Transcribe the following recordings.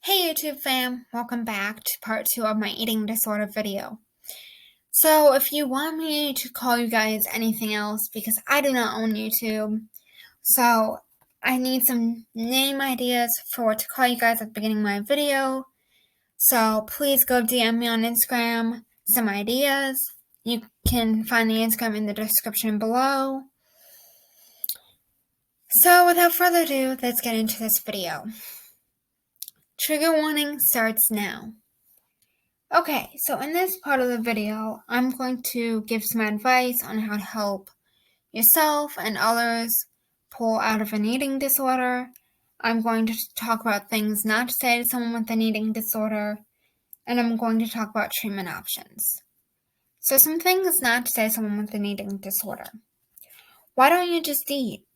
Hey YouTube fam, welcome back to part 2 of my eating disorder video. So if you want me to call you guys anything else, because I do not own YouTube, so I need some name ideas for what to call you guys at the beginning of my video. So please go DM me on Instagram some ideas. You can find the Instagram in the description below. So without further ado, let's get into this video. Trigger warning starts now. Okay, so in this part of the video, I'm going to give some advice on how to help yourself and others pull out of an eating disorder. I'm going to talk about things not to say to someone with an eating disorder, and I'm going to talk about treatment options. So some things not to say to someone with an eating disorder. Why don't you just eat?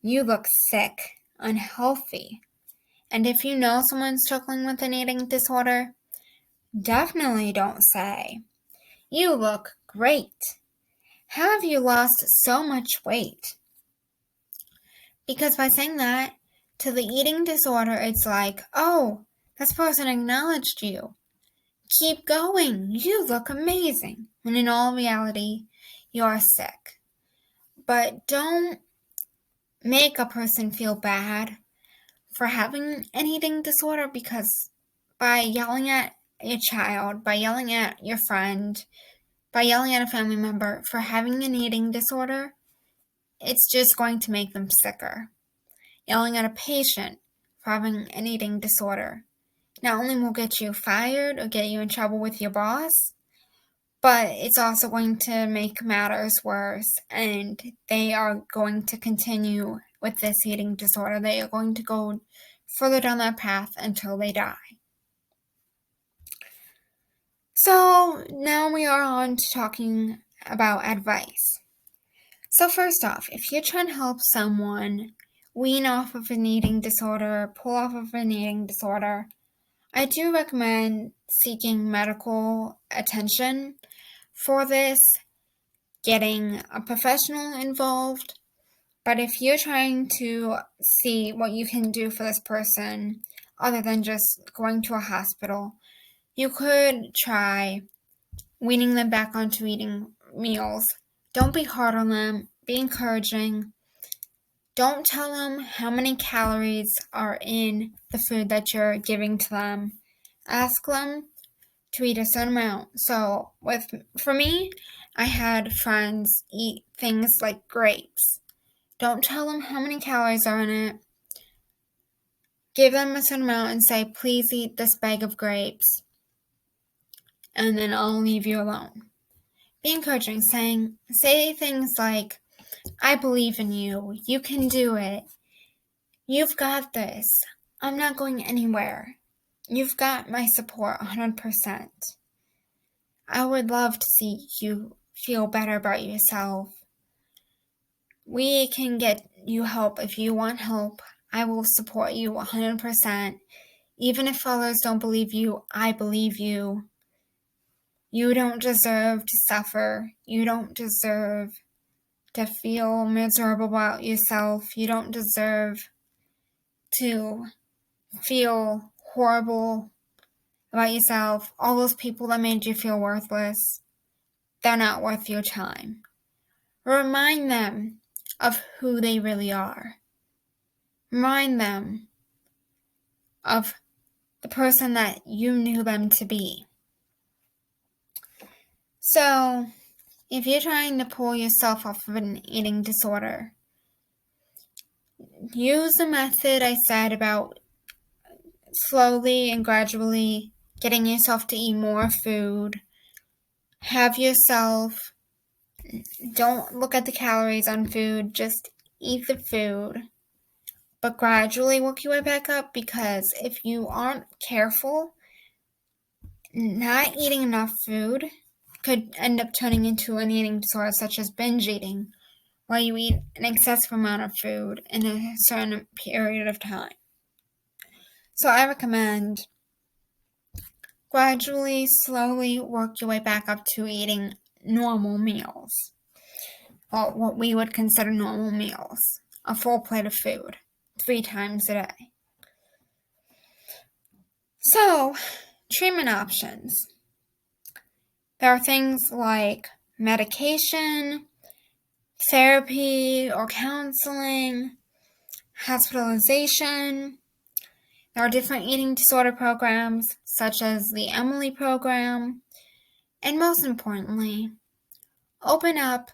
You look sick, unhealthy. And if you know someone struggling with an eating disorder, definitely don't say, "You look great. How have you lost so much weight?" Because by saying that, to the eating disorder, it's like, "Oh, this person acknowledged you. Keep going. You look amazing." When in all reality, you are sick. But don't make a person feel bad for having an eating disorder, because by yelling at your child, by yelling at your friend, by yelling at a family member for having an eating disorder, it's just going to make them sicker. Yelling at a patient for having an eating disorder not only will get you fired or get you in trouble with your boss, but it's also going to make matters worse, and they are going to continue with this eating disorder. They are going to go further down that path until they die. So now we are on to talking about advice. So first off, if you're trying to help someone wean off of an eating disorder, pull off of an eating disorder, I do recommend seeking medical attention for this, getting a professional involved. But if you're trying to see what you can do for this person, other than just going to a hospital, you could try weaning them back onto eating meals. Don't be hard on them. Be encouraging. Don't tell them how many calories are in the food that you're giving to them. Ask them to eat a certain amount. So for me, I had friends eat things like grapes. Don't tell them how many calories are in it. Give them a certain amount and say, "Please eat this bag of grapes, and then I'll leave you alone." Be encouraging, say things like, "I believe in you. You can do it. You've got this. I'm not going anywhere. You've got my support 100%. I would love to see you feel better about yourself. We can get you help if you want help. I will support you 100%. Even if others don't believe you, I believe you. You don't deserve to suffer. You don't deserve to feel miserable about yourself. You don't deserve to feel horrible about yourself. All those people that made you feel worthless, they're not worth your time." Remind them of who they really are. Remind them of the person that you knew them to be. So, if you're trying to pull yourself off of an eating disorder, use the method I said about slowly and gradually getting yourself to eat more food. Don't look at the calories on food, just eat the food. But gradually work your way back up, because if you aren't careful, not eating enough food could end up turning into an eating disorder such as binge eating, where you eat an excessive amount of food in a certain period of time. So I recommend gradually, slowly work your way back up to eating normal meals, or what we would consider normal meals, a full plate of food 3 times a day. So, treatment options. There are things like medication, therapy or counseling, hospitalization. There are different eating disorder programs, such as the Emily program. And most importantly, open up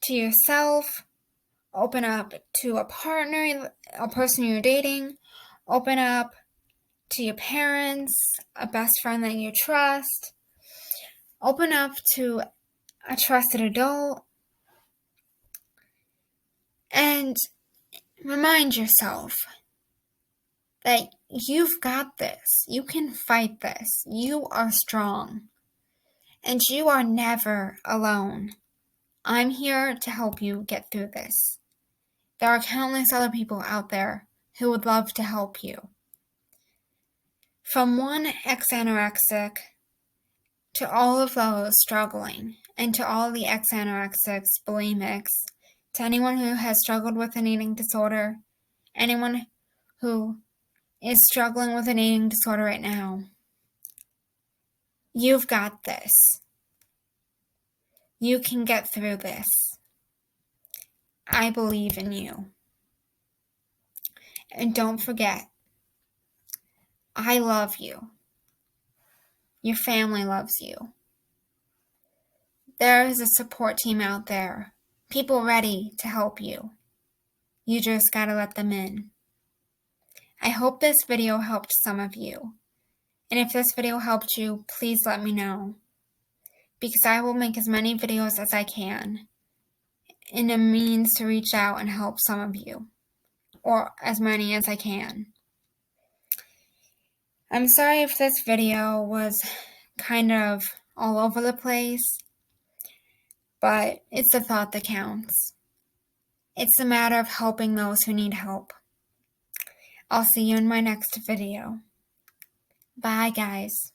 to yourself, open up to a partner, a person you're dating, open up to your parents, a best friend that you trust, open up to a trusted adult, and remind yourself that you've got this. You can fight this. You are strong. And you are never alone. I'm here to help you get through this. There are countless other people out there who would love to help you. From one ex-anorexic to all of those struggling, and to all the ex-anorexics, bulimics, to anyone who has struggled with an eating disorder, anyone who is struggling with an eating disorder right now, you've got this. You can get through this. I believe in you. And don't forget, I love you. Your family loves you. There is a support team out there, people ready to help you. You just gotta let them in. I hope this video helped some of you. And if this video helped you, please let me know, because I will make as many videos as I can in a means to reach out and help some of you, or as many as I can. I'm sorry if this video was kind of all over the place, but it's the thought that counts. It's a matter of helping those who need help. I'll see you in my next video. Bye, guys.